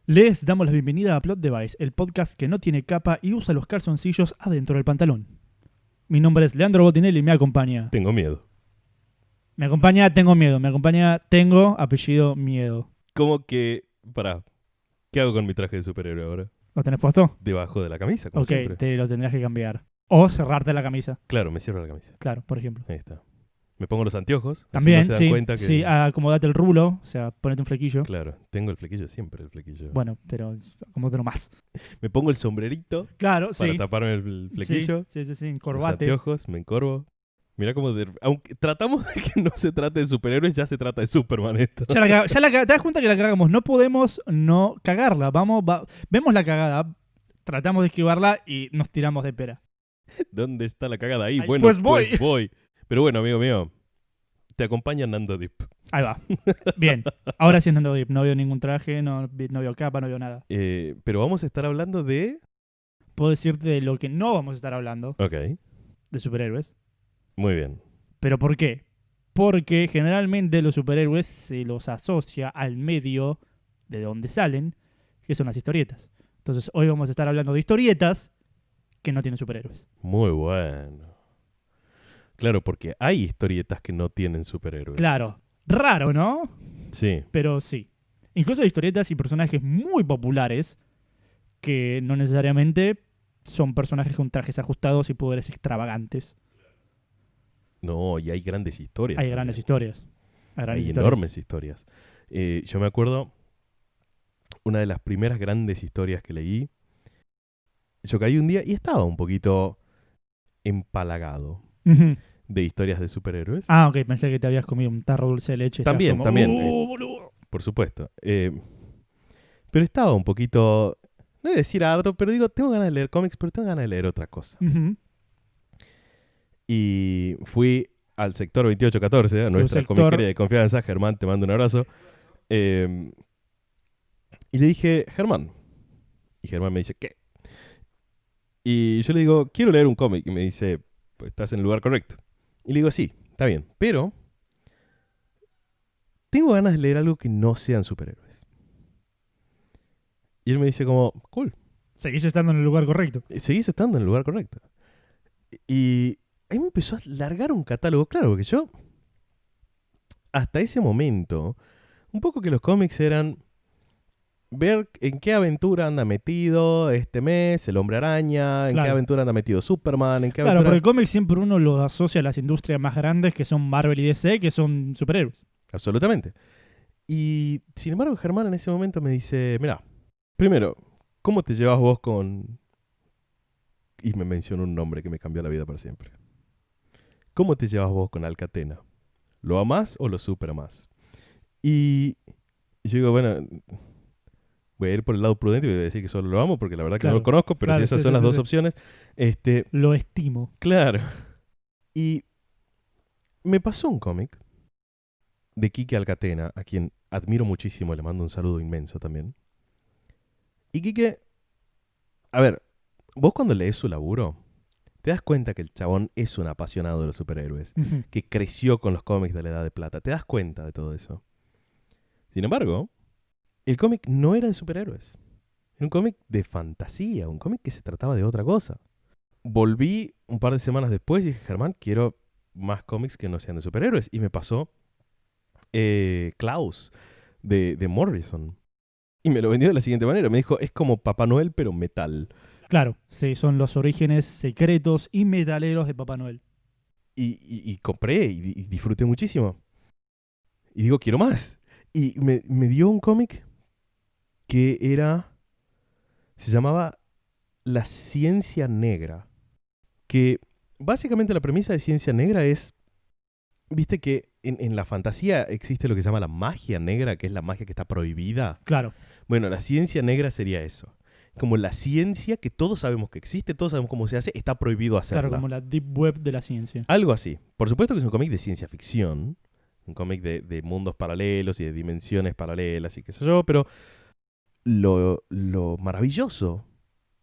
Les damos la bienvenida a Plot Device, el podcast que no tiene capa y usa los calzoncillos adentro del pantalón. Mi nombre es Leandro Botinelli y me acompaña. Tengo miedo. Me acompaña Tengo Miedo. Me acompaña Tengo apellido Miedo. Como que... Pará. ¿Qué hago con mi traje de superhéroe ahora? ¿Lo tenés puesto? Debajo de la camisa, como Ok, siempre. te lo tendrás que cambiar. O cerrarte la camisa. Claro, me cierro la camisa. Claro, por ejemplo. Ahí está. Me pongo los anteojos. También, así no se dan sí. cuenta que... Sí, acomodate el rulo. O sea, ponete un flequillo. Claro, tengo el flequillo siempre, el flequillo. Bueno, pero acomódatelo más. Me pongo el sombrerito Claro, para sí. taparme el flequillo. Sí, Los encorvate. anteojos, me encorvo. Mira cómo... Aunque tratamos de que no se trate de superhéroes, ya se trata de Superman esto. ¿Te das cuenta que la cagamos? No podemos no cagarla. Vemos la cagada, tratamos de esquivarla y nos tiramos de pera. ¿Dónde está la cagada ahí? Ay, Bueno, pues voy. Pero bueno, amigo mío, te acompaña Nando Dip. Ahí va. Bien. Ahora sí es Nando Deep. No veo ningún traje, no veo capa, no veo nada. Pero vamos a estar hablando de... Puedo decirte de lo que no vamos a estar hablando, Ok, de superhéroes. muy bien. ¿Pero por qué? Porque generalmente los superhéroes se los asocia al medio de donde salen, que son las historietas. Entonces hoy vamos a estar hablando de historietas que no tienen superhéroes. Muy bueno. Claro, porque hay historietas que no tienen superhéroes. Claro. Raro, ¿no? Sí. Pero sí. Incluso hay historietas y personajes muy populares que no necesariamente son personajes con trajes ajustados y poderes extravagantes. No, y hay grandes historias. Hay también. grandes historias. Hay enormes historias. Yo me acuerdo, una de las primeras grandes historias que leí, yo caí un día y estaba un poquito empalagado Ujú. de historias de superhéroes. Ah, ok, pensé que te habías comido un tarro dulce de leche. Estabas También, como, también. boludo. Por supuesto. Pero estaba un poquito, no voy a decir harto, pero digo, tengo ganas de leer cómics, pero tengo ganas de leer otra cosa. Ujú. Y fui al sector 2814, a Su nuestra sector. comiquería de confianza. Germán, te mando un abrazo. Y le dije, Germán. Y Germán me dice, ¿qué? Y yo le digo, quiero leer un cómic. Y me dice, pues estás en el lugar correcto. Y le digo, sí, está bien. Pero tengo ganas de leer algo que no sean superhéroes. Y él me dice como, cool, Seguís estando en el lugar correcto. seguís estando en el lugar correcto. Y ahí me empezó a largar un catálogo. Claro, porque yo, hasta ese momento, un poco que los cómics eran ver en qué aventura anda metido este mes el Hombre Araña, en qué Claro. aventura anda metido Superman, en qué Claro, aventura... porque el cómic siempre uno lo asocia a las industrias más grandes que son Marvel y DC, que son superhéroes. Absolutamente. Y sin embargo, Germán en ese momento me dice, mira, primero, ¿cómo te llevas vos con...? Y me mencionó un nombre que me cambió la vida para siempre. ¿Cómo te llevas vos con Alcatena? ¿Lo amás o lo superamás? Y yo digo, bueno, voy a ir por el lado prudente y voy a decir que solo lo amo porque la verdad que Claro, no lo conozco, pero claro, si esas sí, son sí, las sí, dos sí. opciones, Lo estimo. claro. Y me pasó un cómic de Quique Alcatena, a quien admiro muchísimo, le mando un saludo inmenso también. Y Quique, a ver, vos cuando lees su laburo, te das cuenta que el chabón es un apasionado de los superhéroes, Ujú. que creció con los cómics de la Edad de Plata. Te das cuenta de todo eso. Sin embargo, el cómic no era de superhéroes. Era un cómic de fantasía, un cómic que se trataba de otra cosa. Volví un par de semanas después y dije, Germán, quiero más cómics que no sean de superhéroes. Y me pasó Klaus de Morrison. Y me lo vendió de la siguiente manera. Me dijo, es como Papá Noel, pero metal. Claro, sí, son los orígenes secretos y metaleros de Papá Noel. Y compré y disfruté muchísimo. Y digo, quiero más. Y me dio un cómic que se llamaba La Ciencia Negra. Que básicamente la premisa de Ciencia Negra es, viste que en la fantasía existe lo que se llama la magia negra, que es la magia que está prohibida. Claro, Bueno, la ciencia negra sería eso. Como la ciencia que todos sabemos que existe, todos sabemos cómo se hace, está prohibido hacerla. claro, como la deep web de la ciencia. Algo así. Por supuesto que es un cómic de ciencia ficción, un cómic de mundos paralelos y de dimensiones paralelas y qué sé yo, pero lo maravilloso,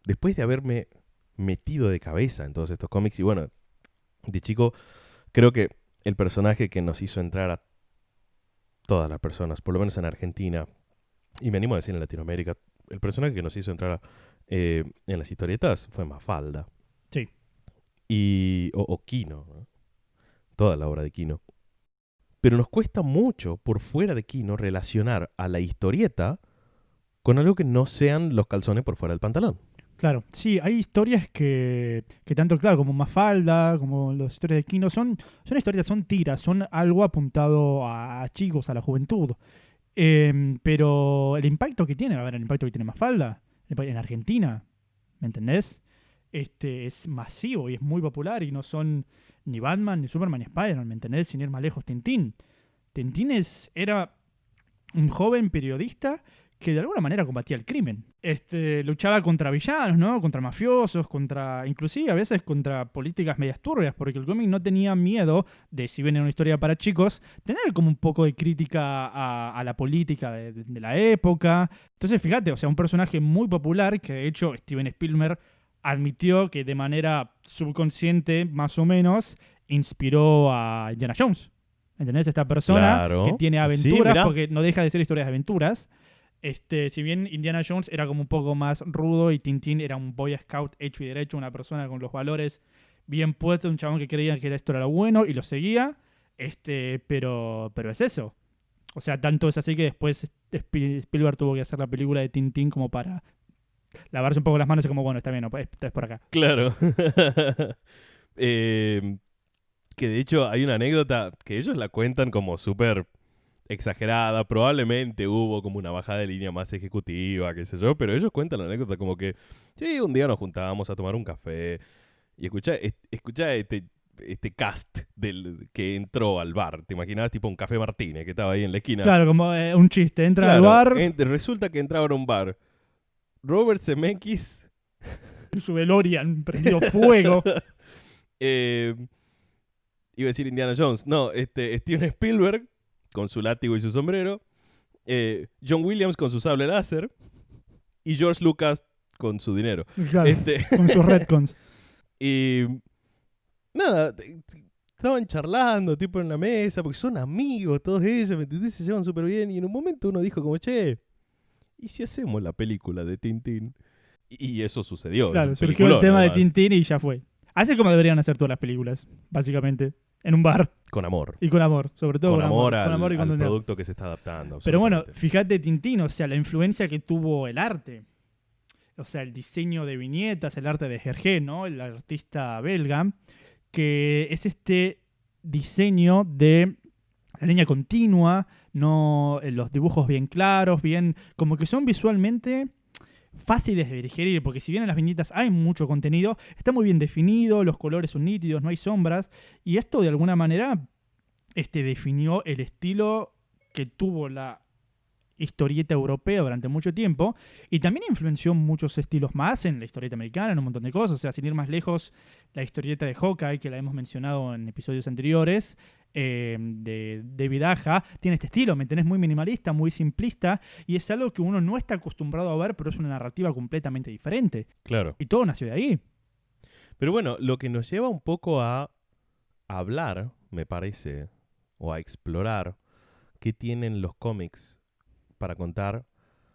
después de haberme metido de cabeza en todos estos cómics, y bueno, de chico, creo que el personaje que nos hizo entrar a todas las personas, por lo menos en Argentina, y me animo a decir en Latinoamérica, el personaje que nos hizo entrar en las historietas fue Mafalda. Sí. O Kino, ¿no? Toda la obra de Kino. Pero nos cuesta mucho, por fuera de Kino, relacionar a la historieta con algo que no sean los calzones por fuera del pantalón. Claro, sí, hay historias que tanto, claro, como Mafalda, como las historias de Kino, son historias, son tiras, son algo apuntado a chicos, a la juventud. Pero el impacto que tiene, a ver, el impacto que tiene Mafalda en Argentina, ¿me entendés? Es masivo y es muy popular y no son ni Batman, ni Superman, ni Spider-Man, ¿me entendés? Sin ir más lejos, Tintín. Tintín era un joven periodista que de alguna manera combatía el crimen. Luchaba contra villanos, ¿no? Contra mafiosos, inclusive a veces contra políticas medias turbias, porque el cómic no tenía miedo de, si bien era una historia para chicos, tener como un poco de crítica a la política de la época. Entonces, fíjate, o sea, un personaje muy popular que de hecho Steven Spielberg admitió que de manera subconsciente, más o menos, inspiró a Indiana Jones. ¿Entendés? Esta persona Claro. que tiene Sí, aventuras, mirá. porque no deja de ser historias de aventuras. Si bien Indiana Jones era como un poco más rudo y Tintín era un Boy Scout hecho y derecho, una persona con los valores bien puestos, un chabón que creía que esto era lo bueno y lo seguía. Pero es eso. O sea, tanto es así que después Spielberg tuvo que hacer la película de Tintín como para lavarse un poco las manos y como, bueno, está bien, no, esto es por acá. Claro. Que de hecho hay una anécdota que ellos la cuentan como súper exagerada. Probablemente hubo como una bajada de línea más ejecutiva, qué sé yo, pero ellos cuentan la anécdota como que, sí, un día nos juntábamos a tomar un café y escuchá este cast que entró al bar. ¿Te imaginabas tipo un Café Martínez que estaba ahí en la esquina? Claro, como un chiste, entra al Claro, bar, resulta que entraban a un bar. Robert Zemeckis, en su DeLorean, prendido fuego. eh, iba a decir Indiana Jones, no, Steven Spielberg con su látigo y su sombrero, John Williams con su sable láser y George Lucas con su dinero. Claro, con sus retcons. Y nada, estaban charlando tipo en la mesa porque son amigos todos ellos, ¿me entendés? Se llevan súper bien y en un momento uno dijo como, che, ¿y si hacemos la película de Tintín? Y eso sucedió. Claro, es un surgió el peliculón, tema de además. Tintín y ya fue. Así es como deberían hacer todas las películas, básicamente. En un bar Con amor. y con amor, sobre todo Con amor con amor y con al dinero. producto que se está adaptando. Pero bueno, absolutamente. fíjate Tintín, o sea, la influencia que tuvo el arte. O sea, el diseño de viñetas, el arte de Hergé, ¿no? El artista belga, que es este diseño de la línea continua, no los dibujos bien claros, bien como que son visualmente fáciles de digerir, porque si bien en las viñetas hay mucho contenido, está muy bien definido, los colores son nítidos, no hay sombras, y esto de alguna manera definió el estilo que tuvo la historieta europea durante mucho tiempo y también influenció muchos estilos más en la historieta americana, en un montón de cosas. O sea, sin ir más lejos, la historieta de Hawkeye, que la hemos mencionado en episodios anteriores, de David Aja, tiene este estilo, ¿me entendés? Muy minimalista, muy simplista y es algo que uno no está acostumbrado a ver, pero es una narrativa completamente diferente. Claro. Y todo nació de ahí. Pero bueno, lo que nos lleva un poco a hablar, me parece, o a explorar qué tienen los cómics para contar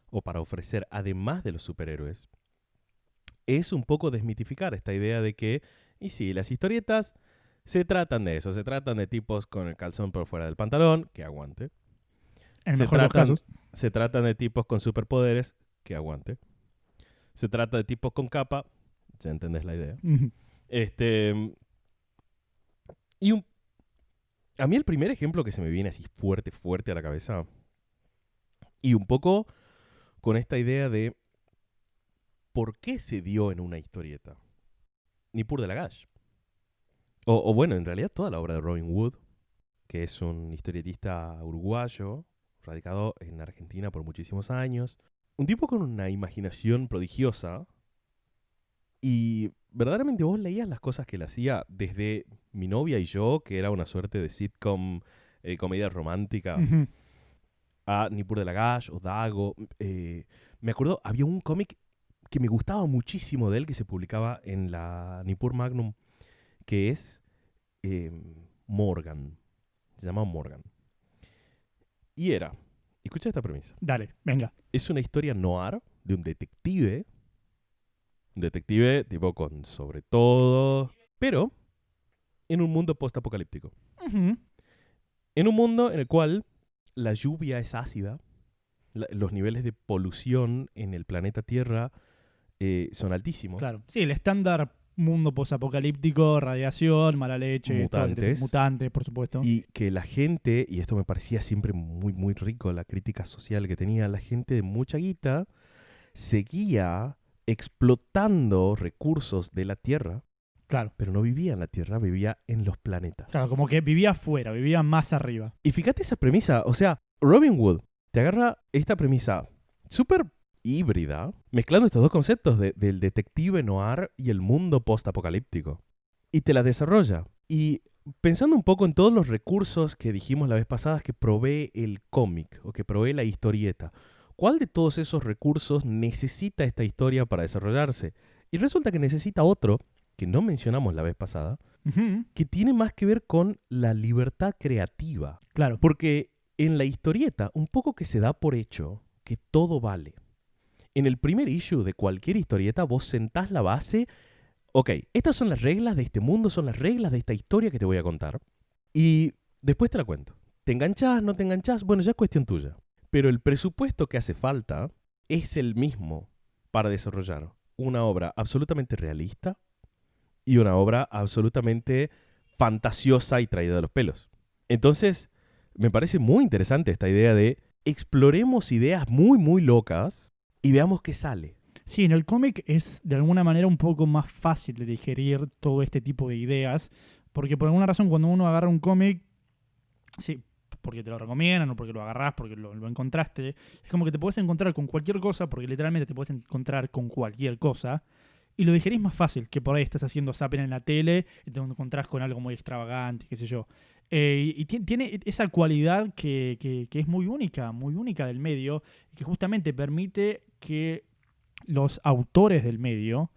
o para ofrecer, además de los superhéroes, es un poco desmitificar esta idea de que, y sí, las historietas se tratan de eso, se tratan de tipos con el calzón por fuera del pantalón, que aguante. En el Se mejor de los tratan, casos. se tratan de tipos con superpoderes, que aguante. Se trata de tipos con capa, ya entendés la idea. Ujú. Y a mí el primer ejemplo que se me viene así fuerte, fuerte a la cabeza, y un poco con esta idea de por qué se dio en una historieta. Nippur de Lagash. O bueno, en realidad toda la obra de Robin Wood, que es un historietista uruguayo, radicado en Argentina por muchísimos años. Un tipo con una imaginación prodigiosa. Y verdaderamente vos leías las cosas que él hacía desde Mi novia y yo, que era una suerte de sitcom, comedia romántica, Ujú. a Nippur de Lagash o Dago. Me acuerdo, había un cómic que me gustaba muchísimo de él que se publicaba en la Nippur Magnum, que es Morgan. Se llama Morgan. Y era Escucha esta premisa. Dale, venga. Es una historia noir de un detective tipo con sobre todo, pero en un mundo postapocalíptico. Ujú. En un mundo en el cual la lluvia es ácida, los niveles de polución en el planeta Tierra son altísimos. Claro. Sí, el estándar mundo posapocalíptico, radiación, mala leche, todo ese tipo- Mutantes. mutantes, por supuesto. Y que la gente, y esto me parecía siempre muy, muy rico, la crítica social que tenía, la gente de mucha guita seguía explotando recursos de la Tierra, Claro. pero no vivía en la Tierra, vivía en los planetas. Claro, como que vivía afuera, vivía más arriba. Y fíjate esa premisa, o sea, Robin Hood te agarra esta premisa súper híbrida, mezclando estos dos conceptos del detective noir y el mundo post-apocalíptico. Y te la desarrolla. Y pensando un poco en todos los recursos que dijimos la vez pasada que provee el cómic o que provee la historieta, ¿cuál de todos esos recursos necesita esta historia para desarrollarse? Y resulta que necesita otro, que no mencionamos la vez pasada, Ujú. que tiene más que ver con la libertad creativa. Claro. Porque en la historieta, un poco que se da por hecho que todo vale. En el primer issue de cualquier historieta, vos sentás la base. Ok, estas son las reglas de este mundo, son las reglas de esta historia que te voy a contar. Y después te la cuento. ¿Te enganchás, no te enganchás? Bueno, ya es cuestión tuya. Pero el presupuesto que hace falta es el mismo para desarrollar una obra absolutamente realista y una obra absolutamente fantasiosa y traída de los pelos. Entonces, me parece muy interesante esta idea de exploremos ideas muy, muy locas y veamos qué sale. Sí, en el cómic es de alguna manera un poco más fácil de digerir todo este tipo de ideas, porque por alguna razón cuando uno agarra un cómic, sí, porque te lo recomiendan o porque lo agarrás, porque lo encontraste, es como que te puedes encontrar con cualquier cosa, porque literalmente te puedes encontrar con cualquier cosa, y lo digerís más fácil que por ahí estás haciendo zapping en la tele y te encontrás con algo muy extravagante, qué sé yo. Y tiene esa cualidad que es muy única del medio, que justamente permite que los autores del medio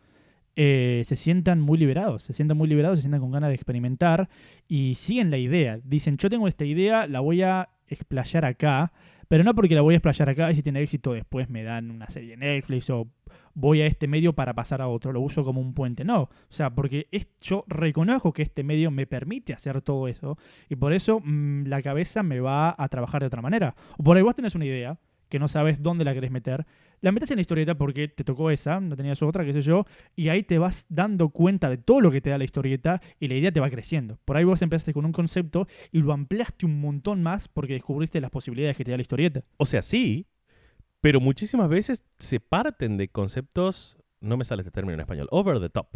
se sientan muy liberados, se sientan con ganas de experimentar y siguen la idea. Dicen, yo tengo esta idea, la voy a explayar acá, pero no porque la voy a explayar acá y si tiene éxito después me dan una serie de Netflix o voy a este medio para pasar a otro, lo uso como un puente. No, o sea, porque yo reconozco que este medio me permite hacer todo eso y por eso la cabeza me va a trabajar de otra manera. O por ahí vos tenés una idea que no sabes dónde la querés meter, la metes en la historieta porque te tocó esa, no tenías otra, qué sé yo, y ahí te vas dando cuenta de todo lo que te da la historieta y la idea te va creciendo. Por ahí vos empezaste con un concepto y lo ampliaste un montón más porque descubriste las posibilidades que te da la historieta. O sea, sí, pero muchísimas veces se parten de conceptos, no me sale este término en español, over the top,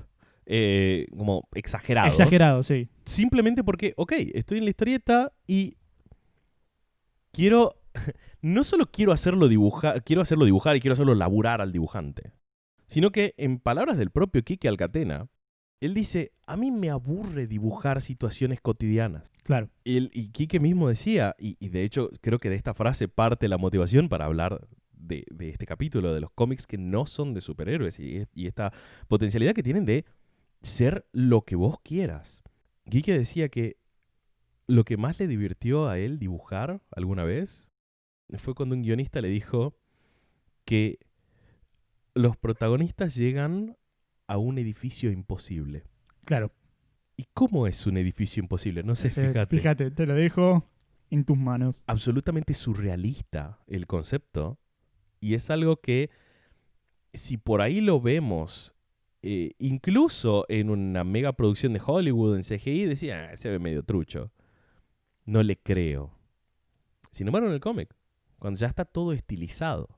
como exagerados. Exagerado, sí. Simplemente porque, ok, estoy en la historieta y quiero... No solo quiero hacerlo dibujar y quiero hacerlo laburar al dibujante, sino que en palabras del propio Quique Alcatena, él dice, a mí me aburre dibujar situaciones cotidianas. Claro. Y Quique mismo decía, y de hecho creo que de esta frase parte la motivación para hablar de este capítulo, de los cómics que no son de superhéroes y esta potencialidad que tienen de ser lo que vos quieras. Quique decía que lo que más le divirtió a él dibujar alguna vez fue cuando un guionista le dijo que los protagonistas llegan a un edificio imposible. Claro. ¿Y cómo es un edificio imposible? No sé, fíjate. Fíjate, te lo dejo en tus manos. Absolutamente surrealista el concepto. Y es algo que, si por ahí lo vemos, incluso en una mega producción de Hollywood, en CGI, decía, se ve medio trucho. No le creo. Sin embargo, en el cómic, cuando ya está todo estilizado,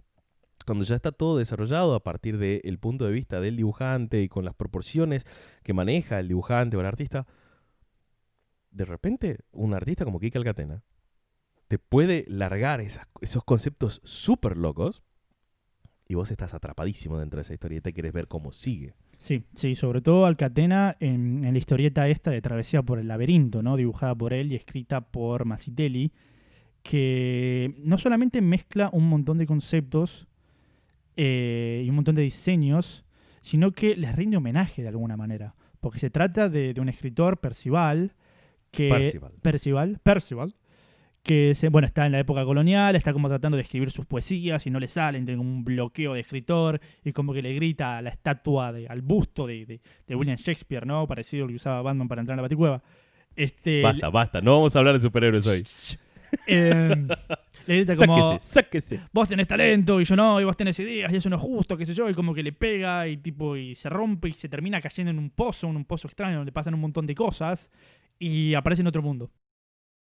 cuando ya está todo desarrollado a partir del punto de vista del dibujante y con las proporciones que maneja el dibujante o el artista, de repente un artista como Quique Alcatena te puede largar esos conceptos súper locos y vos estás atrapadísimo dentro de esa historieta y querés ver cómo sigue. Sí, sí, sobre todo Alcatena en la historieta esta de Travesía por el Laberinto, ¿no? Dibujada por él y escrita por Masitelli, que no solamente mezcla un montón de conceptos y un montón de diseños, sino que les rinde homenaje de alguna manera. Porque se trata de un escritor, Percival, Percival. Percival, bueno, está en la época colonial, está como tratando de escribir sus poesías y no le salen, tiene un bloqueo de escritor y como que le grita a la estatua, al busto de William Shakespeare, ¿no? Parecido al que usaba Batman para entrar en la Baticueva. Basta, no vamos a hablar de superhéroes hoy. Le grita como, sáquese. vos tenés talento y yo no, y vos tenés ideas y eso no es justo, qué sé yo, y como que le pega y se rompe y se termina cayendo en un pozo extraño donde pasan un montón de cosas y aparece en otro mundo.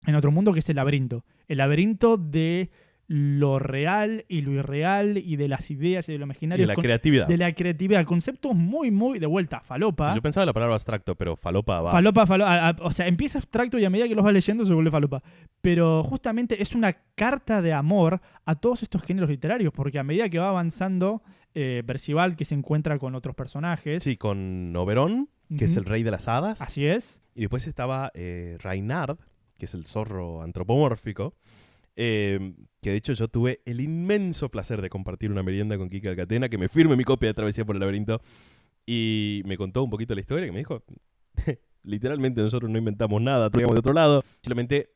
En otro mundo que es el laberinto de lo real y lo irreal y de las ideas y de lo imaginario. Y de la creatividad. De la creatividad, conceptos muy, muy de vuelta, falopa. Sí, yo pensaba la palabra abstracto, pero falopa va. Falopa, o sea, empieza abstracto y a medida que los vas leyendo se vuelve falopa. Pero justamente es una carta de amor a todos estos géneros literarios, porque a medida que va avanzando Percival, que se encuentra con otros personajes. Sí, con Oberón, que es el rey de las hadas. Así es. Y después estaba Reynard, que es el zorro antropomórfico, que de hecho yo tuve el inmenso placer de compartir una merienda con Quique Alcatena, que me firme mi copia de Travesía por el Laberinto, y me contó un poquito la historia, que me dijo, literalmente nosotros no inventamos nada, traíamos de otro lado, simplemente,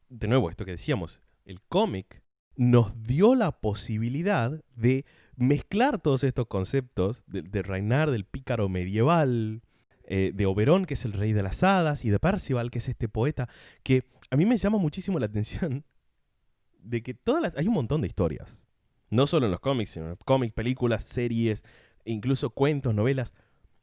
de nuevo, esto que decíamos, el cómic nos dio la posibilidad de mezclar todos estos conceptos de Reynard, del pícaro medieval, de Oberón, que es el rey de las hadas, y de Percival, que es este poeta, que a mí me llama muchísimo la atención de que hay un montón de historias. No solo en los cómics, sino en cómics, películas, series, incluso cuentos, novelas.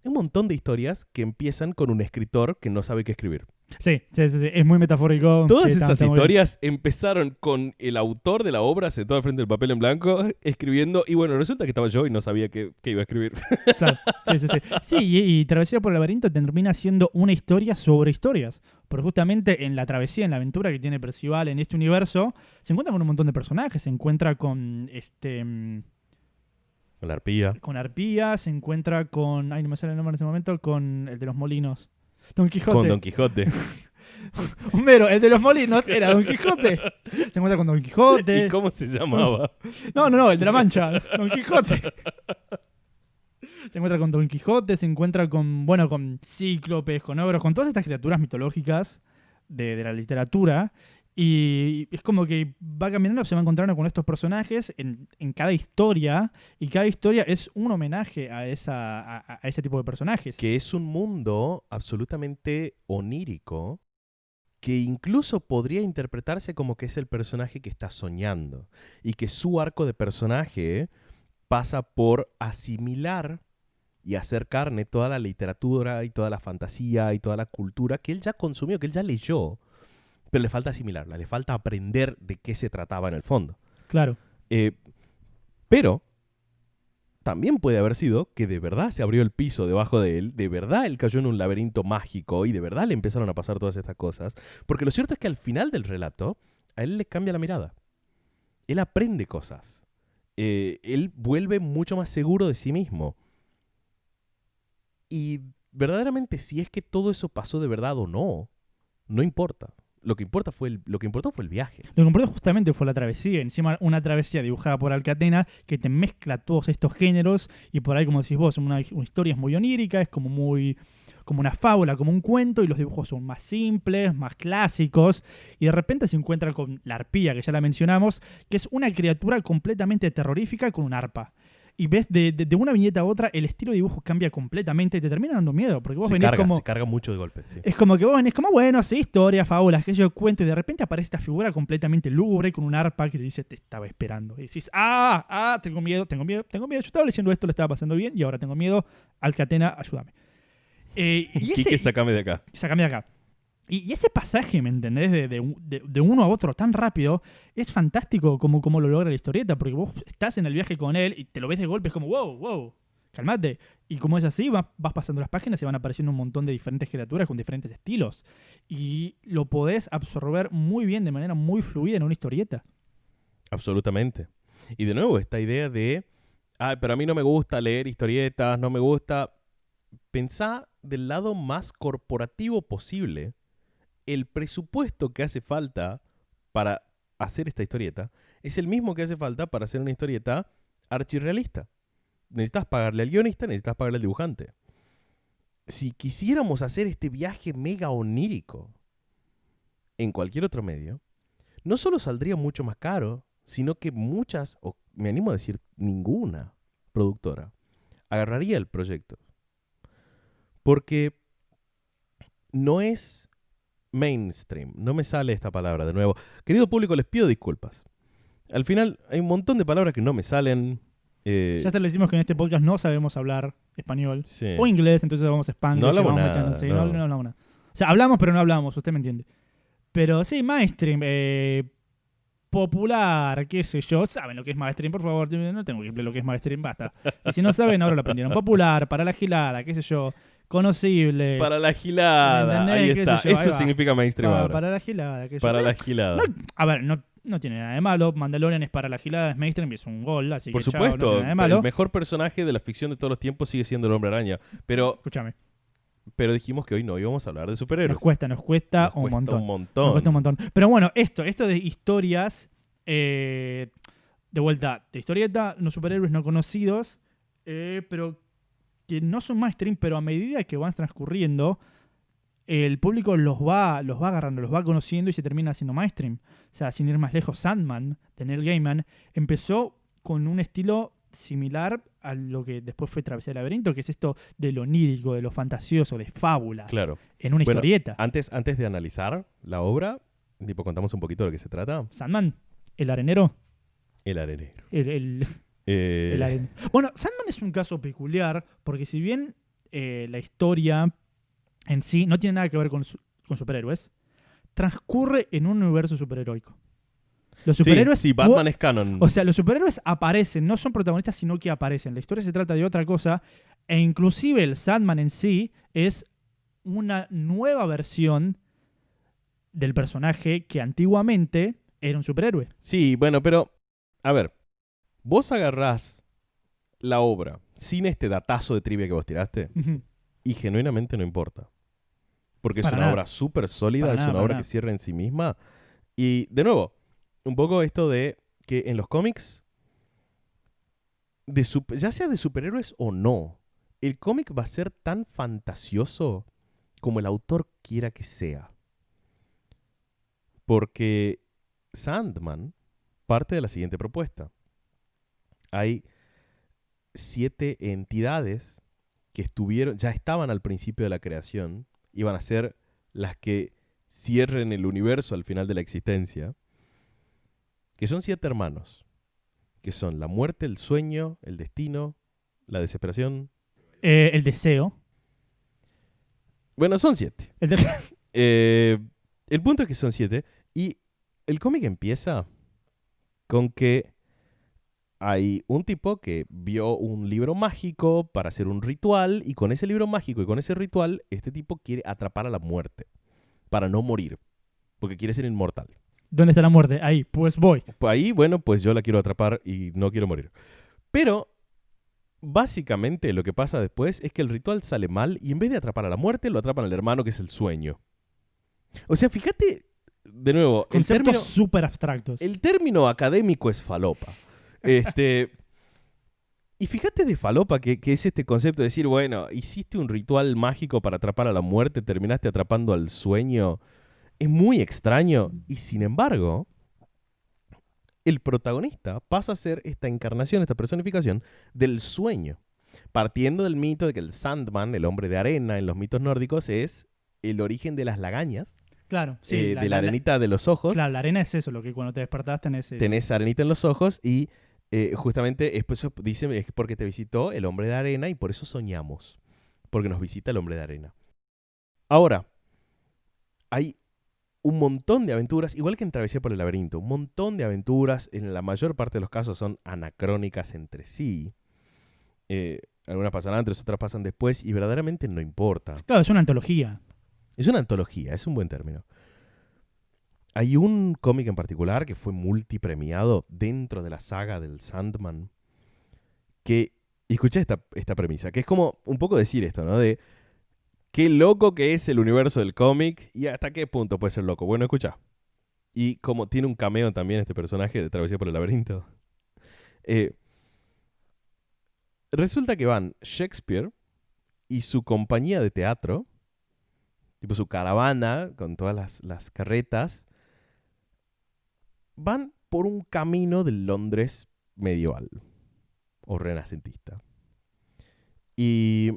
Hay un montón de historias que empiezan con un escritor que no sabe qué escribir. Sí, es muy metafórico. Todas esas historias empezaron con el autor de la obra sentado al frente del papel en blanco, escribiendo, y bueno, resulta que estaba yo y no sabía qué iba a escribir. Claro, sí. Sí, y Travesía por el Laberinto termina siendo una historia sobre historias. Porque justamente en la travesía, en la aventura que tiene Percival en este universo, se encuentra con un montón de personajes. Se encuentra con Con la arpía. Con Arpía, se encuentra con... Ay, no me sale el nombre en ese momento. Con el de los molinos. Don Quijote. Con Don Quijote. Homero, el de los molinos era Don Quijote. Se encuentra con Don Quijote. ¿Y cómo se llamaba? No, el de la Mancha. Don Quijote. Se encuentra con Don Quijote, se encuentra con cíclopes, con ogros, con todas estas criaturas mitológicas de la literatura. Y es como que va caminando, se va encontrando con estos personajes en cada historia, y cada historia es un homenaje a ese tipo de personajes. Que es un mundo absolutamente onírico, que incluso podría interpretarse como que es el personaje que está soñando, y que su arco de personaje pasa por asimilar y hacer carne toda la literatura y toda la fantasía y toda la cultura que él ya consumió, que él ya leyó, pero le falta asimilarla, le falta aprender de qué se trataba en el fondo. Claro. Pero también puede haber sido que de verdad se abrió el piso debajo de él, de verdad él cayó en un laberinto mágico y de verdad le empezaron a pasar todas estas cosas. Porque lo cierto es que al final del relato, a él le cambia la mirada. Él aprende cosas. Él vuelve mucho más seguro de sí mismo. Y verdaderamente si es que todo eso pasó de verdad o no, no importa. Lo que importó fue el viaje. Lo que importó justamente fue la travesía. Encima una travesía dibujada por Alcatena que te mezcla todos estos géneros y por ahí, como decís vos, una historia es muy onírica, es como una fábula, como un cuento, y los dibujos son más simples, más clásicos, y de repente se encuentra con la arpía, que ya la mencionamos, que es una criatura completamente terrorífica con un arpa. Y ves de una viñeta a otra, el estilo de dibujo cambia completamente y te termina dando miedo. Porque vos venís como... Se carga mucho de golpe, sí. Es como que vos venís como, bueno, sí, historias, fábulas, que yo cuento, y de repente aparece esta figura completamente lúgubre con un arpa que le dice, te estaba esperando. Y decís, tengo miedo. Yo estaba leyendo esto, lo estaba pasando bien, y ahora tengo miedo. Alcatena, ayúdame. Quique, sácame de acá. Sácame de acá. Y ese pasaje, ¿me entendés? De uno a otro tan rápido, es fantástico como lo logra la historieta, porque vos estás en el viaje con él y te lo ves de golpe, es como, wow, calmate. Y como es así, vas pasando las páginas y van apareciendo un montón de diferentes criaturas con diferentes estilos. Y lo podés absorber muy bien, de manera muy fluida en una historieta. Absolutamente. Y de nuevo, esta idea de, pero a mí no me gusta leer historietas, no me gusta... Pensá del lado más corporativo posible. El presupuesto que hace falta para hacer esta historieta es el mismo que hace falta para hacer una historieta archirrealista. Necesitas pagarle al guionista, necesitas pagarle al dibujante. Si quisiéramos hacer este viaje mega onírico en cualquier otro medio, no solo saldría mucho más caro, sino que muchas, o me animo a decir ninguna productora, agarraría el proyecto. Porque no es mainstream. No me sale esta palabra de nuevo. Querido público, les pido disculpas. Al final hay un montón de palabras que no me salen. Ya establecimos que en este podcast no sabemos hablar español Sí. o inglés, entonces vamos a Spanglish. No hablamos vamos nada, echando- sí, no. no hablamos nada. O sea, hablamos pero no hablamos, usted me entiende. Pero sí, mainstream, popular, qué sé yo. ¿Saben lo que es mainstream? Por favor, no tengo que explicar lo que es mainstream, basta. Y si no saben, ahora lo aprendieron. Popular, para la gilada, qué sé yo. Conocible. Para la gilada. ¿Entendés? Ahí ¿Qué está. sé yo? Ahí Eso va. significa mainstream ahora. Para la gilada, qué sé yo. Para la gilada. A ver, no tiene nada de malo. Mandalorian es para la gilada, es mainstream y es un gol, así Por que chao, no supuesto, tiene nada de malo. el mejor personaje de la ficción de todos los tiempos sigue siendo el Hombre Araña. Pero Escúchame, dijimos que hoy no íbamos a hablar de superhéroes. nos cuesta Nos un cuesta montón. un montón. Nos cuesta un montón. Pero bueno, esto de historias, de vuelta, de historieta, los superhéroes no conocidos, pero que no son mainstream, pero a medida que van transcurriendo, el público los va agarrando, los va conociendo y se termina haciendo mainstream. O sea, sin ir más lejos, Sandman, de Neil Gaiman, empezó con un estilo similar a lo que después fue Travesía del Laberinto, que es esto de lo onírico, de lo fantasioso, de fábulas, Claro. en una Bueno, historieta. Antes de analizar la obra, tipo contamos un poquito de lo que se trata. Sandman, el arenero, El arenero. el aren- Bueno, Sandman es un caso peculiar, porque si bien la historia en sí no tiene nada que ver con superhéroes, transcurre en un universo superheroico. Los superhéroes... Sí, Batman es canon. O sea, los superhéroes aparecen, no son protagonistas, sino que aparecen. La historia se trata de otra cosa, e inclusive el Sandman en sí es una nueva versión del personaje que antiguamente era un superhéroe. Sí, bueno, pero a ver, vos agarrás la obra sin este datazo de trivia que vos tiraste Ujú. y genuinamente no importa. Porque es Para una nada. obra súper sólida, Para es nada, una para obra nada. que cierra en sí misma. Y de nuevo, un poco esto de que en los cómics, ya sea de superhéroes o no, el cómic va a ser tan fantasioso como el autor quiera que sea. Porque Sandman parte de la siguiente propuesta. Hay 7 entidades que ya estaban al principio de la creación, iban a ser las que cierren el universo al final de la existencia, que son 7 hermanos, que son la muerte, el sueño, el destino, la desesperación. El deseo. Bueno, son 7. El de- El punto es que son 7 y el cómic empieza con que hay un tipo que vio un libro mágico para hacer un ritual y con ese libro mágico y con ese ritual este tipo quiere atrapar a la muerte para no morir, porque quiere ser inmortal. ¿Dónde está la muerte? Ahí, pues voy. Ahí, bueno, pues yo la quiero atrapar y no quiero morir. Pero básicamente lo que pasa después es que el ritual sale mal y en vez de atrapar a la muerte lo atrapan al hermano, que es el sueño. O sea, fíjate, de nuevo, Conceptos súper abstractos. el término académico es falopa. Y fíjate de falopa que es este concepto de decir, bueno, hiciste un ritual mágico para atrapar a la muerte, terminaste atrapando al sueño. Es muy extraño. Y sin embargo, el protagonista pasa a ser esta encarnación, esta personificación del sueño. Partiendo del mito de que el Sandman, el hombre de arena en los mitos nórdicos, es el origen de las lagañas. Claro, sí. De la arenita de los ojos. Claro, la arena es eso, lo que cuando te despertás tenés... Tenés arenita en los ojos y justamente dice, es porque te visitó el hombre de arena y por eso soñamos. Porque nos visita el hombre de arena. Ahora, hay un montón de aventuras, igual que en Travesía por el Laberinto, un montón de aventuras, en la mayor parte de los casos son anacrónicas entre sí. Algunas pasan antes, otras pasan después y verdaderamente no importa. Claro, es una antología. Es una antología, es un buen término. Hay un cómic en particular que fue multipremiado dentro de la saga del Sandman que, y escuché esta premisa, que es como un poco decir esto, ¿no? De qué loco que es el universo del cómic y hasta qué punto puede ser loco. Bueno, escucha. Y como tiene un cameo también este personaje de Travesía por el Laberinto. Resulta que van Shakespeare y su compañía de teatro, tipo su caravana con todas las carretas, van por un camino del Londres medieval o renacentista. Y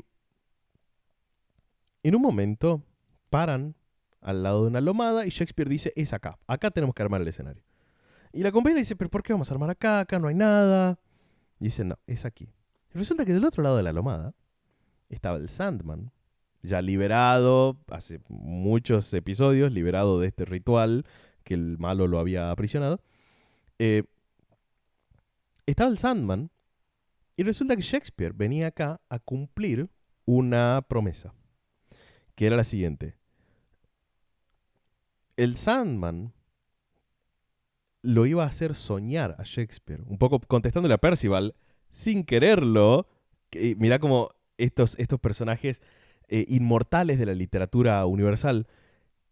en un momento paran al lado de una lomada y Shakespeare dice, es acá. Acá tenemos que armar el escenario. Y la compañera dice, ¿pero por qué vamos a armar acá? Acá no hay nada. Y dice, no, es aquí. Y resulta que del otro lado de la lomada estaba el Sandman, ya liberado, hace muchos episodios, liberado de este ritual que el malo lo había aprisionado. Estaba el Sandman y resulta que Shakespeare venía acá a cumplir una promesa, que era la siguiente. El Sandman lo iba a hacer soñar a Shakespeare, un poco contestándole a Percival, sin quererlo. Mirá cómo estos personajes inmortales de la literatura universal,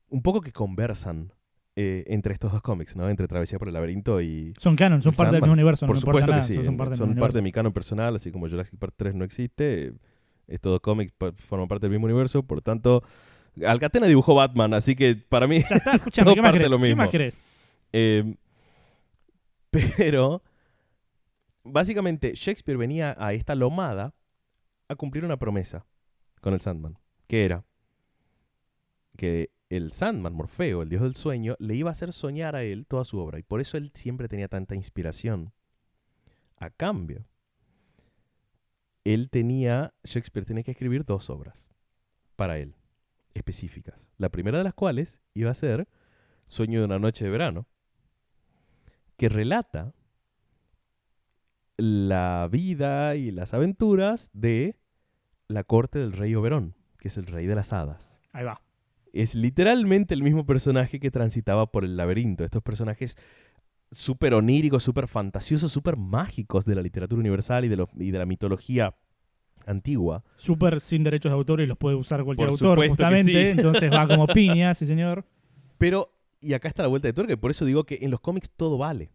un poco que conversan entre estos dos cómics, ¿no? Entre Travesía por el Laberinto y... Son canon, son parte del mismo universo. Por no supuesto importa que nada, sí. Son parte de mi canon personal, así como Jurassic Park 3 no existe. Estos dos cómics forman parte del mismo universo, por lo tanto... Alcatena dibujó Batman, así que para mí... Ya está, escúchame, ¿qué más parte crees? lo mismo. ¿Qué más crees? Pero... Básicamente, Shakespeare venía a esta lomada a cumplir una promesa con el Sandman, que era que el Sandman, Morfeo, el dios del sueño, le iba a hacer soñar a él toda su obra, y por eso él siempre tenía tanta inspiración. A cambio, Shakespeare tenía que escribir 2 obras para él, específicas. La primera de las cuales iba a ser Sueño de una noche de verano, que relata la vida y las aventuras de la corte del rey Oberón, que es el rey de las hadas. Ahí va. Es literalmente el mismo personaje que transitaba por el laberinto. Estos personajes súper oníricos, súper fantasiosos, súper mágicos de la literatura universal y de la mitología antigua. Súper sin derechos de autor y los puede usar cualquier Por autor, supuesto que justamente. sí. Entonces va como piña, sí señor. Pero, y acá está la vuelta de tuerca, y por eso digo que en los cómics todo vale.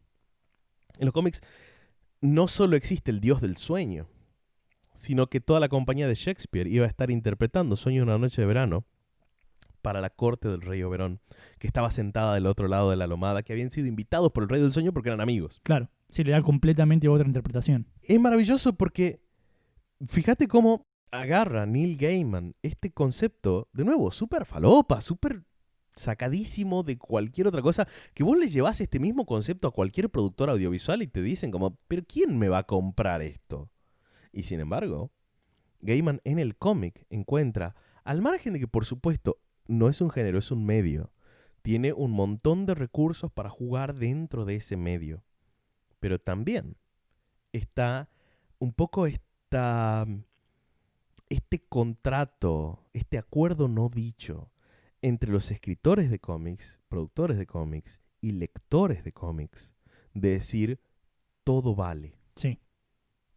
En los cómics no solo existe el dios del sueño, sino que toda la compañía de Shakespeare iba a estar interpretando Sueño de una noche de verano para la corte del rey Oberón, que estaba sentada del otro lado de la lomada, que habían sido invitados por el rey del sueño porque eran amigos. Claro, sí, le da completamente otra interpretación. Es maravilloso porque fíjate cómo agarra Neil Gaiman este concepto, de nuevo, súper falopa, súper sacadísimo de cualquier otra cosa, que vos le llevás este mismo concepto a cualquier productor audiovisual y te dicen como, ¿pero quién me va a comprar esto? Y sin embargo, Gaiman en el cómic encuentra, al margen de que por supuesto no es un género, es un medio, tiene un montón de recursos para jugar dentro de ese medio, pero también está un poco este contrato, este acuerdo no dicho entre los escritores de cómics, productores de cómics y lectores de cómics, de decir, todo vale. Sí.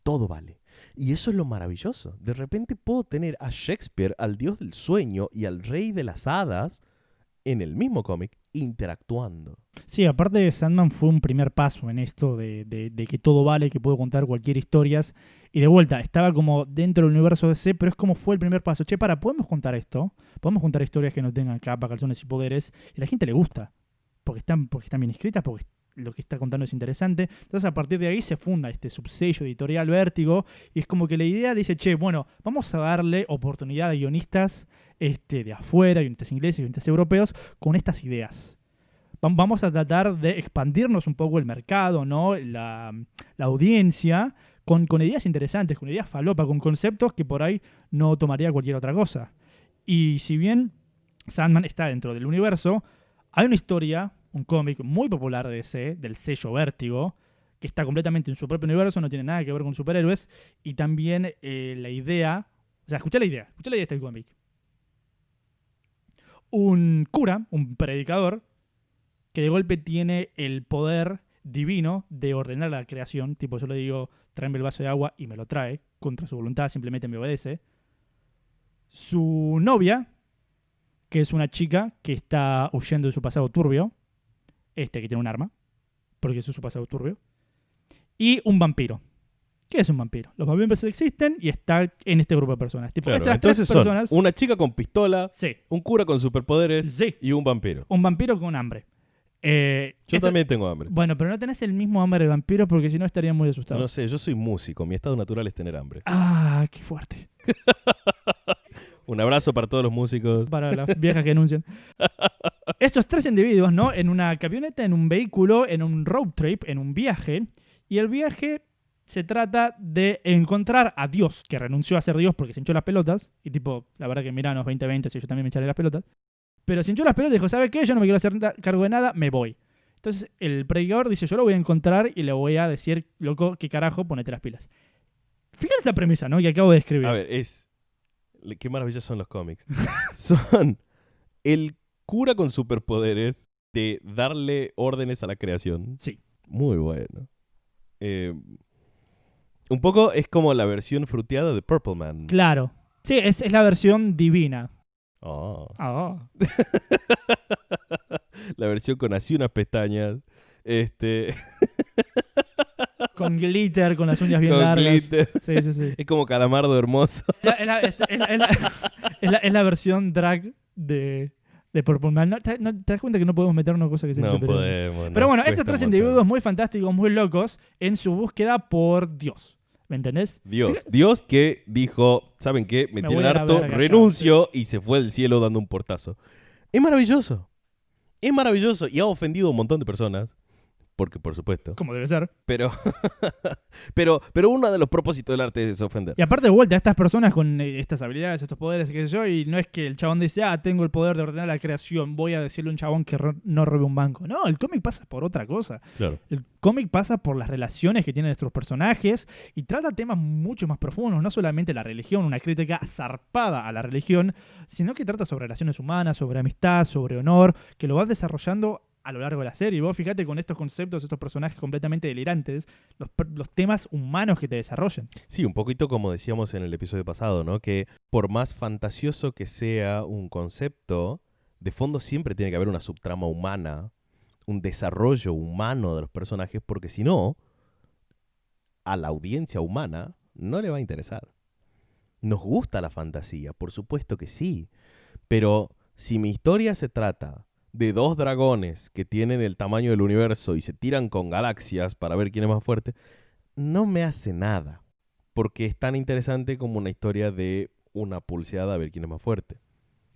Todo vale. Y eso es lo maravilloso. De repente puedo tener a Shakespeare, al dios del sueño y al rey de las hadas en el mismo cómic interactuando. Sí, aparte Sandman fue un primer paso en esto de que todo vale, que puedo contar cualquier historia. Y de vuelta, estaba como dentro del universo DC, pero es como fue el primer paso. Che, ¿podemos contar esto? ¿Podemos contar historias que no tengan capa, calzones y poderes? Y a la gente le gusta, porque están bien escritas, porque lo que está contando es interesante. Entonces a partir de ahí se funda este subsello editorial Vértigo, y es como que la idea dice, che, bueno, vamos a darle oportunidad a guionistas de afuera, guionistas ingleses, guionistas europeos, con estas ideas. Vamos a tratar de expandirnos un poco el mercado, ¿no? La audiencia, con ideas interesantes, con ideas falopa, con conceptos que por ahí no tomaría cualquier otra cosa. Y si bien Sandman está dentro del universo, hay una historia, un cómic muy popular de DC, del sello Vértigo, que está completamente en su propio universo, no tiene nada que ver con superhéroes, y también la idea, o sea, escuché la idea de este cómic. Un cura, un predicador, que de golpe tiene el poder divino de ordenar la creación, tipo yo le digo, tráeme el vaso de agua y me lo trae, contra su voluntad, simplemente me obedece. Su novia, que es una chica que está huyendo de su pasado turbio, que tiene un arma, porque eso es su pasado turbio, y un vampiro. ¿Qué es un vampiro? Los vampiros existen y está en este grupo de personas. Tipo, Claro, estas entonces tres personas, son una chica con pistola, sí, un cura con superpoderes sí, y un vampiro. un vampiro con hambre. Yo también tengo hambre. Bueno, pero no tenés el mismo hambre de vampiro porque si no estaría muy asustado. No sé, yo soy músico. Mi estado natural es tener hambre. Ah, qué fuerte. Un abrazo para todos los músicos. Para las viejas que anuncian. Estos 3 individuos, ¿no? En una camioneta, en un vehículo, en un road trip, en un viaje. Y el viaje se trata de encontrar a Dios, que renunció a ser Dios porque se hinchó las pelotas. Y tipo, la verdad que mira, los 2020, si yo también me echaré las pelotas. Pero se hinchó las pelotas y dijo, ¿sabe qué? Yo no me quiero hacer cargo de nada, me voy. Entonces el predicador dice, yo lo voy a encontrar y le voy a decir, loco, ¿qué carajo? Ponete las pilas. Fíjate esta premisa, ¿no? Que acabo de escribir. A ver, qué maravillas son los cómics. Son el cura con superpoderes de darle órdenes a la creación. Sí. Muy bueno. Un poco es como la versión fruteada de Purple Man. Claro. Sí, es la versión divina. Oh. Oh. La versión con así unas pestañas. Con glitter, con las uñas bien Con largas. glitter. Sí. Es como Calamardo hermoso. Es la versión drag de Purple Man. ¿Te das cuenta que no podemos meter una cosa que sea No superior? podemos. Pero bueno, cuesta estos 3 un montón. individuos muy fantásticos, muy locos, en su búsqueda por Dios. ¿Me entendés? Dios que dijo, ¿saben qué? Me Me tienen voy a la harto, verga, renuncio y se fue del cielo dando un portazo. Es maravilloso. Es maravilloso y ha ofendido a un montón de personas. Porque, por supuesto. Como debe ser. Pero uno de los propósitos del arte es ofender. Y aparte de vuelta, estas personas con estas habilidades, estos poderes, qué sé yo, y no es que el chabón dice, tengo el poder de ordenar la creación, voy a decirle a un chabón que no robe un banco. No, el cómic pasa por otra cosa. Claro. El cómic pasa por las relaciones que tienen nuestros personajes y trata temas mucho más profundos, no solamente la religión, una crítica zarpada a la religión, sino que trata sobre relaciones humanas, sobre amistad, sobre honor, que lo vas desarrollando a lo largo de la serie. Y vos fíjate con estos conceptos, estos personajes completamente delirantes, los temas humanos que te desarrollan. Sí, un poquito como decíamos en el episodio pasado, ¿no? Que por más fantasioso que sea un concepto, de fondo siempre tiene que haber una subtrama humana, un desarrollo humano de los personajes, porque si no, a la audiencia humana no le va a interesar. Nos gusta la fantasía, por supuesto que sí, pero si mi historia se trata de 2 dragones que tienen el tamaño del universo y se tiran con galaxias para ver quién es más fuerte, no me hace nada. Porque es tan interesante como una historia de una pulseada a ver quién es más fuerte.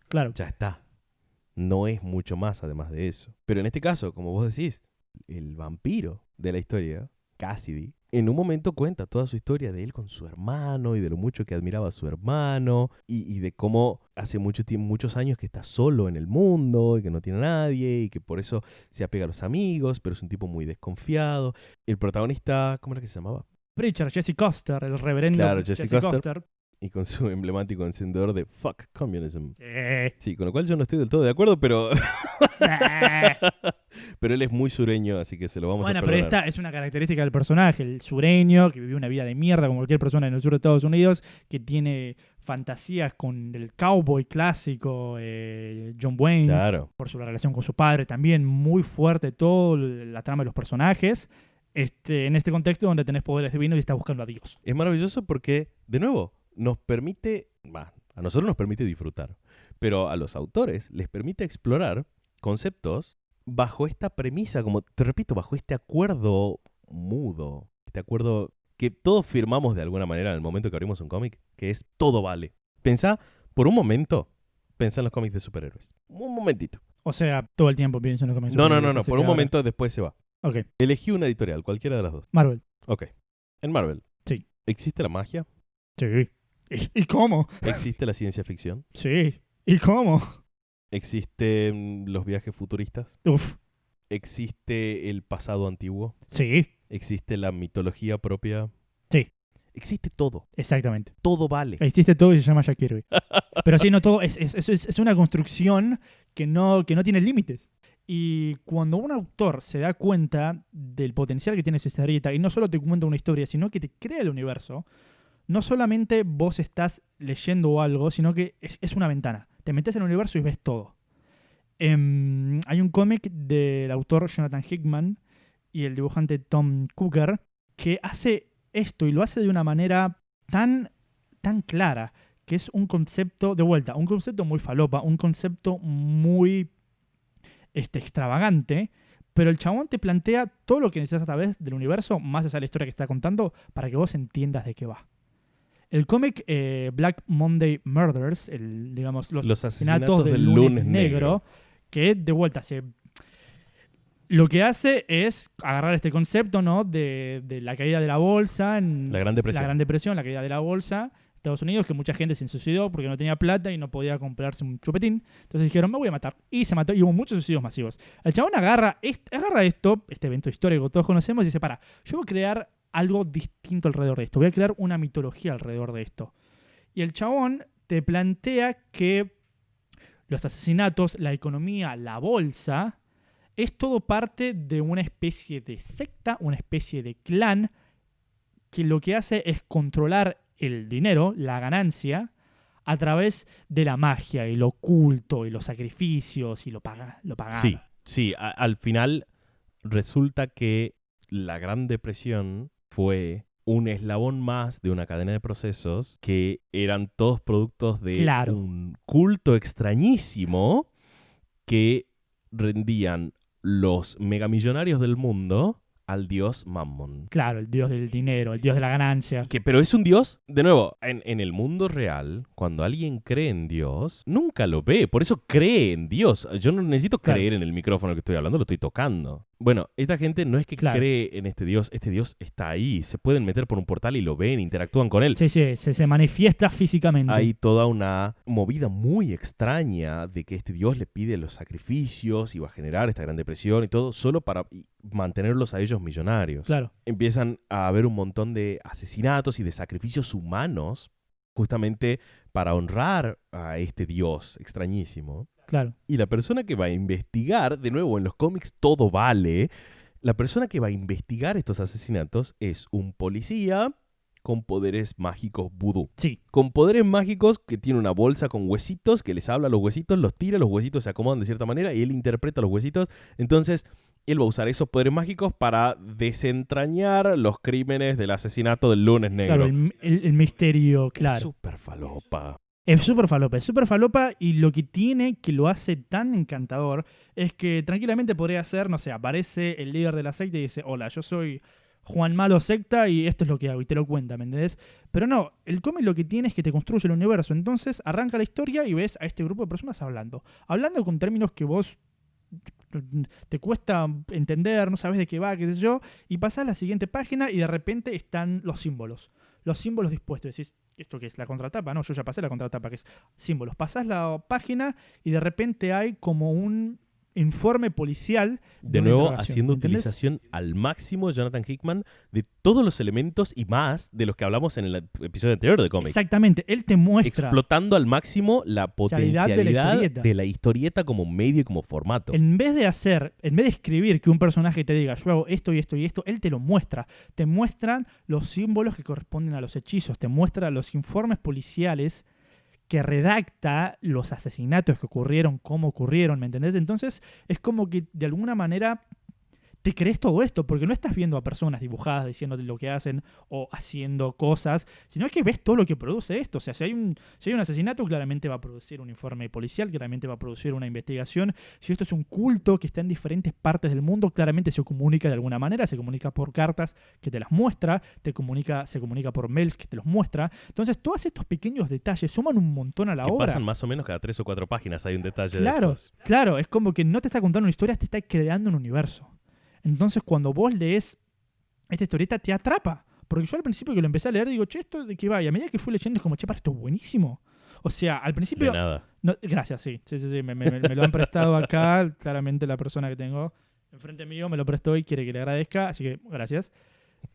Claro. Ya está. No es mucho más además de eso. Pero en este caso, como vos decís, el vampiro de la historia, Cassidy, en un momento cuenta toda su historia de él con su hermano y de lo mucho que admiraba a su hermano y de cómo hace muchos años que está solo en el mundo y que no tiene a nadie y que por eso se apega a los amigos, pero es un tipo muy desconfiado. El protagonista, ¿cómo era que se llamaba? Preacher, Jesse Custer, el reverendo Claro, Jesse Custer. Y con su emblemático encendedor de Fuck Communism. Sí, con lo cual yo no estoy del todo de acuerdo, pero... pero él es muy sureño, así que se lo vamos a perdonar. Bueno, pero esta es una característica del personaje, el sureño, que vivió una vida de mierda como cualquier persona en el sur de Estados Unidos, que tiene fantasías con el cowboy clásico, John Wayne, Claro. por su relación con su padre, también muy fuerte toda la trama de los personajes, en este contexto donde tenés poderes divinos y estás buscando a Dios. Es maravilloso porque, de nuevo, nos permite, a nosotros nos permite disfrutar, pero a los autores les permite explorar conceptos bajo esta premisa, como te repito, bajo este acuerdo mudo, este acuerdo que todos firmamos de alguna manera en el momento que abrimos un cómic, que es todo vale. Pensá, por un momento, pensá en los cómics de superhéroes. Un momentito. O sea, todo el tiempo pienso en lo que me No, por un momento después se va. Ok. Elegí una editorial, cualquiera de las dos. Marvel. Ok. En Marvel. Sí. ¿Existe la magia? Sí. ¿Y cómo? ¿Existe la ciencia ficción? Sí. ¿Y cómo? ¿Existen los viajes futuristas? Uf. ¿Existe el pasado antiguo? Sí. ¿Existe la mitología propia? Sí. Existe todo. Exactamente. Todo vale. Existe todo y se llama Jack Kirby. Pero sí, no todo. Es una construcción que no tiene límites. Y cuando un autor se da cuenta del potencial que tiene esa historieta, y no solo te cuenta una historia, sino que te crea el universo, no solamente vos estás leyendo algo, sino que es una ventana. Te metes en el universo y ves todo. Hay un cómic del autor Jonathan Hickman y el dibujante Tom Cooker que hace esto y lo hace de una manera tan clara, que es un concepto, de vuelta, un concepto muy falopa, un concepto muy extravagante, Pero el chabón te plantea todo lo que necesitas a través del universo, más allá de la historia que está contando, para que vos entiendas de qué va. El cómic Black Monday Murders, digamos, los asesinatos del lunes negro, que de vuelta lo que hace es agarrar este concepto, ¿no? de la caída de la bolsa, La Gran Depresión. La Gran Depresión, la caída de la bolsa, Estados Unidos, que mucha gente se suicidó porque no tenía plata y no podía comprarse un chupetín. Entonces dijeron, me voy a matar. Y se mató y hubo muchos suicidios masivos. El chabón agarra esto, este evento histórico que todos conocemos, y dice, yo voy a crear algo distinto alrededor de esto. Voy a crear una mitología alrededor de esto. Y el chabón te plantea que los asesinatos, la economía, la bolsa, es todo parte de una especie de secta, una especie de clan, que lo que hace es controlar el dinero, la ganancia, a través de la magia y lo oculto y los sacrificios y lo pagano. Sí, al final resulta que la Gran Depresión fue un eslabón más de una cadena de procesos que eran todos productos de un culto extrañísimo que rendían los megamillonarios del mundo al dios Mammon. Claro, el dios del dinero, el dios de la ganancia. Pero es un dios, de nuevo, en el mundo real, cuando alguien cree en Dios, nunca lo ve, por eso cree en Dios. Yo no necesito creer en el micrófono que estoy hablando, lo estoy tocando. Bueno, esta gente no es que cree en este Dios está ahí, se pueden meter por un portal y lo ven, interactúan con él. Sí, se manifiesta físicamente. Hay toda una movida muy extraña de que este Dios le pide los sacrificios y va a generar esta Gran Depresión y todo, solo para mantenerlos a ellos millonarios. Claro. Empiezan a haber un montón de asesinatos y de sacrificios humanos justamente para honrar a este Dios extrañísimo. Claro. Y la persona que va a investigar, de nuevo, en los cómics todo vale, la persona que va a investigar estos asesinatos es un policía con poderes mágicos vudú. Sí. Con poderes mágicos que tiene una bolsa con huesitos, que les habla a los huesitos, los tira, los huesitos se acomodan de cierta manera y él interpreta los huesitos. Entonces, él va a usar esos poderes mágicos para desentrañar los crímenes del asesinato del lunes negro. Claro, el misterio, claro. Es súper falopa. Es súper falopa y lo que tiene que lo hace tan encantador es que tranquilamente podría ser, no sé, aparece el líder de la secta y dice, hola, yo soy Juan Malo Secta y esto es lo que hago y te lo cuenta, ¿me entendés? Pero no, el cómic lo que tiene es que te construye el universo, entonces arranca la historia y ves a este grupo de personas hablando con términos que vos te cuesta entender, no sabes de qué va, qué sé yo, y pasás a la siguiente página y de repente están los símbolos dispuestos. Decís, ¿esto qué es? ¿La contratapa? No, yo ya pasé la contratapa, que es símbolos. Pasás la página y de repente hay como un informe policial. De nuevo, haciendo utilización al máximo, Jonathan Hickman, de todos los elementos y más de los que hablamos en el episodio anterior de cómic. Exactamente, él te muestra. Explotando al máximo la potencialidad de la historieta como medio y como formato. En vez de escribir que un personaje te diga, yo hago esto y esto y esto, él te lo muestra. Te muestran los símbolos que corresponden a los hechizos, te muestra los informes policiales que redacta los asesinatos que ocurrieron, cómo ocurrieron, ¿me entendés? Entonces es como que de alguna manera te crees todo esto, porque no estás viendo a personas dibujadas diciéndote lo que hacen o haciendo cosas, sino que ves todo lo que produce esto. O sea, si hay un asesinato, claramente va a producir un informe policial, claramente va a producir una investigación. Si esto es un culto que está en diferentes partes del mundo, claramente se comunica de alguna manera, se comunica por cartas que te las muestra, se comunica por mails que te los muestra. Entonces, todos estos pequeños detalles suman un montón a la obra. Que pasan más o menos cada 3 o 4 páginas, hay un detalle. Claro, es como que no te está contando una historia, te está creando un universo. Entonces, cuando vos lees esta historieta, te atrapa. Porque yo al principio que lo empecé a leer, digo, che, ¿esto de qué va? Y a medida que fui leyendo, es como, che, para, esto es buenísimo. O sea, al principio... De nada. No, gracias, sí. Me lo han prestado acá. Claramente la persona que tengo enfrente mío me lo prestó y quiere que le agradezca. Así que, gracias.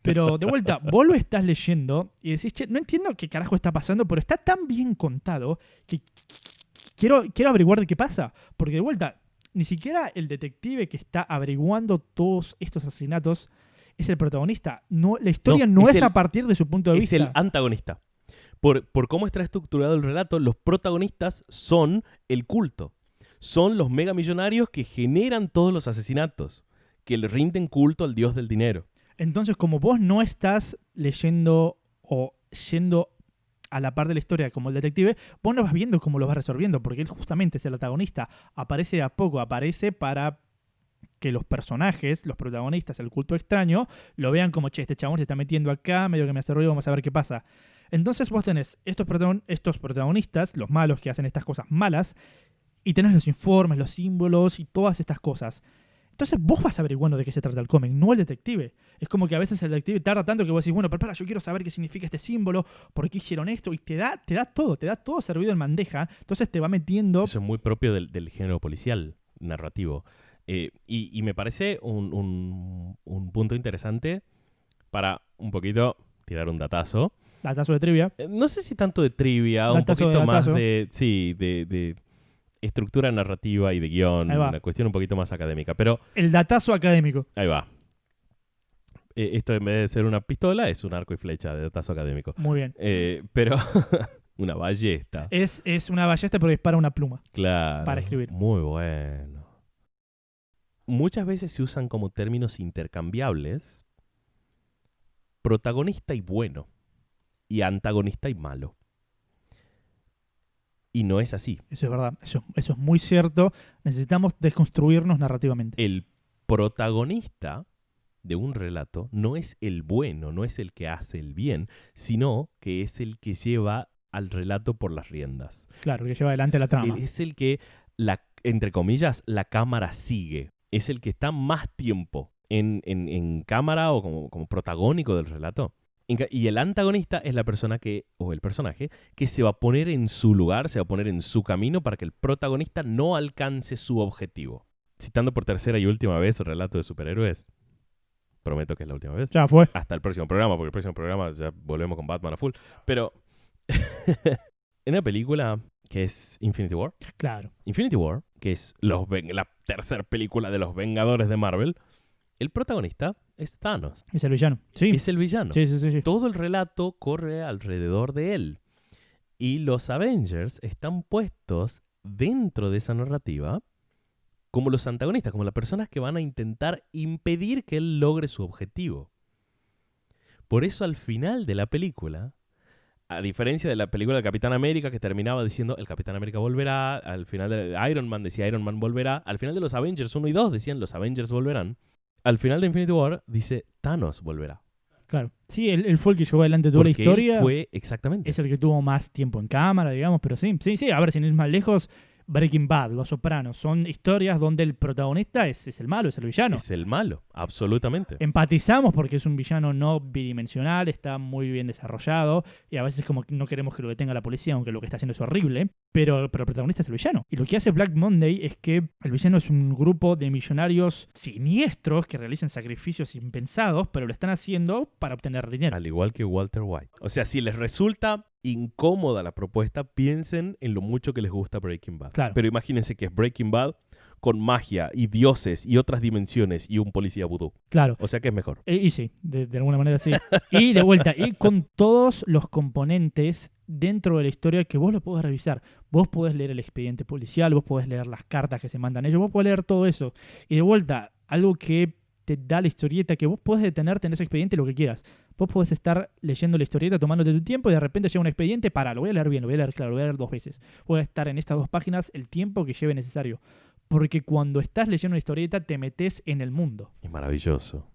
Pero, de vuelta, vos lo estás leyendo y decís, che, no entiendo qué carajo está pasando, pero está tan bien contado que quiero averiguar de qué pasa. Porque, de vuelta... Ni siquiera el detective que está averiguando todos estos asesinatos es el protagonista. No, la historia no es a partir de su punto de vista. Es el antagonista. Por cómo está estructurado el relato, los protagonistas son el culto. Son los megamillonarios que generan todos los asesinatos, que le rinden culto al dios del dinero. Entonces, como vos no estás leyendo o yendo a la par de la historia como el detective, vos no vas viendo cómo lo vas resolviendo, porque él justamente es el antagonista. Aparece de a poco, aparece para que los personajes, los protagonistas, el culto extraño, lo vean como, che, este chabón se está metiendo acá, medio que me hace ruido, vamos a ver qué pasa. Entonces vos tenés estos protagonistas, los malos que hacen estas cosas malas, y tenés los informes, los símbolos y todas estas cosas. Entonces vos vas averiguando de qué se trata el cómic, no el detective. Es como que a veces el detective tarda tanto que vos decís, bueno, pero para, yo quiero saber qué significa este símbolo, por qué hicieron esto, y te da todo servido en bandeja. Entonces te va metiendo... Eso es muy propio del género policial narrativo. Y me parece un punto interesante para un poquito tirar un datazo. Datazo de trivia. No sé si tanto de trivia, un Datazo poquito de más datazo. de estructura narrativa y de guión, Ahí va. una cuestión un poquito más académica. Pero El datazo académico. ahí va. Esto en vez de ser una pistola es un arco y flecha de datazo académico. Muy bien. Pero una ballesta. Es una ballesta pero dispara una pluma. Claro. Para escribir. Muy bueno. Muchas veces se usan como términos intercambiables protagonista y bueno y antagonista y malo. Y no es así. Eso es verdad. Eso es muy cierto. Necesitamos desconstruirnos narrativamente. El protagonista de un relato no es el bueno, no es el que hace el bien, sino que es el que lleva al relato por las riendas. Claro, que lleva adelante la trama. Es el que, entre comillas, la cámara sigue. Es el que está más tiempo en cámara o como protagónico del relato. Y el antagonista es la persona o el personaje que se va a poner en su lugar, se va a poner en su camino para que el protagonista no alcance su objetivo. Citando por tercera y última vez el relato de superhéroes, prometo que es la última vez. Ya fue. Hasta el próximo programa, porque el próximo programa ya volvemos con Batman a full. Pero en una película que es Infinity War. Claro. Infinity War, que es la tercera película de los Vengadores de Marvel, el protagonista es Thanos. Es el villano. Sí. Es el villano. Sí. Todo el relato corre alrededor de él. Y los Avengers están puestos dentro de esa narrativa como los antagonistas, como las personas que van a intentar impedir que él logre su objetivo. Por eso al final de la película, a diferencia de la película de Capitán América que terminaba diciendo el Capitán América volverá, al final de Iron Man decía Iron Man volverá, al final de los Avengers 1 y 2 decían los Avengers volverán, al final de Infinity War dice Thanos volverá. Claro. Sí, él fue el que llevó adelante toda la Porque historia. él fue, exactamente. Es el que tuvo más tiempo en cámara, digamos, pero sí. A ver, sin ir más lejos, Breaking Bad, Los Sopranos, son historias donde el protagonista es el malo, es el villano. Es el malo, absolutamente. Empatizamos porque es un villano no bidimensional, está muy bien desarrollado y a veces como que no queremos que lo detenga la policía, aunque lo que está haciendo es horrible, pero el protagonista es el villano. Y lo que hace Black Monday es que el villano es un grupo de millonarios siniestros que realizan sacrificios impensados, pero lo están haciendo para obtener dinero. Al igual que Walter White. O sea, si les resulta incómoda la propuesta, piensen en lo mucho que les gusta Breaking Bad. Claro. Pero imagínense que es Breaking Bad con magia y dioses y otras dimensiones y un policía vudú. Claro. O sea que es mejor. Y sí, de alguna manera sí. Y de vuelta, y con todos los componentes dentro de la historia que vos lo podés revisar. Vos podés leer el expediente policial, vos podés leer las cartas que se mandan ellos, vos podés leer todo eso. Y de vuelta, algo que te da la historieta, que vos podés detenerte en ese expediente lo que quieras. Vos podés estar leyendo la historieta, tomándote tu tiempo y de repente llega un expediente, lo voy a leer bien, lo voy a leer claro, lo voy a leer 2 veces. Voy a estar en estas 2 páginas el tiempo que lleve necesario. Porque cuando estás leyendo una historieta te metes en el mundo. Es maravilloso.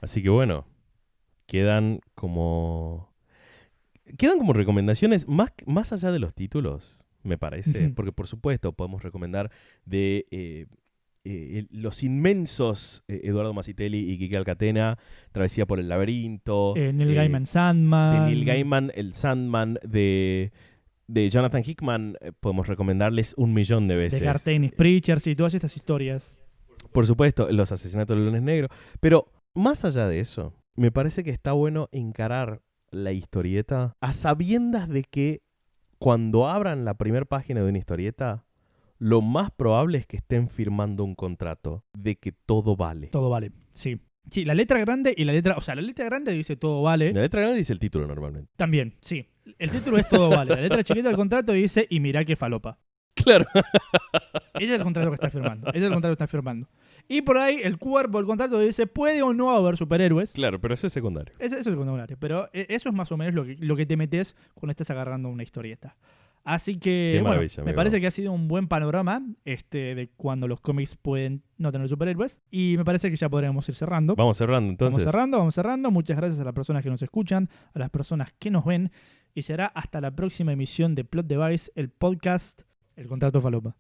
Así que bueno, quedan como recomendaciones más allá de los títulos, me parece. Ujú. Porque por supuesto podemos recomendar de los inmensos Eduardo Masitelli y Quique Alcatena, Travesía por el laberinto. Neil Gaiman Sandman. De Neil Gaiman, el Sandman, de Jonathan Hickman, podemos recomendarles 1.000.000 de veces. De Garth Ennis, Preachers y todas estas historias. Por supuesto, los asesinatos del lunes negro. Pero más allá de eso, me parece que está bueno encarar la historieta a sabiendas de que cuando abran la primera página de una historieta, lo más probable es que estén firmando un contrato de que todo vale. Todo vale, sí. Sí, la letra grande y la letra... O sea, la letra grande dice todo vale. La letra grande dice el título normalmente. También, sí. El título es todo vale. La letra chiquita del contrato dice y mirá qué falopa. Claro. Ese es el contrato que está firmando. Y por ahí el cuerpo del contrato dice puede o no haber superhéroes. Claro, pero eso es secundario. Eso es secundario. Pero eso es más o menos lo que te metes cuando estás agarrando una historieta. Así que, Qué bueno, maravilla, me amigo. parece que ha sido un buen panorama de cuando los cómics pueden no tener superhéroes. Y me parece que ya podríamos ir cerrando. Vamos cerrando entonces. Vamos cerrando. Muchas gracias a las personas que nos escuchan, a las personas que nos ven. Y será hasta la próxima emisión de Plot Device, el podcast El Contrato Falopa.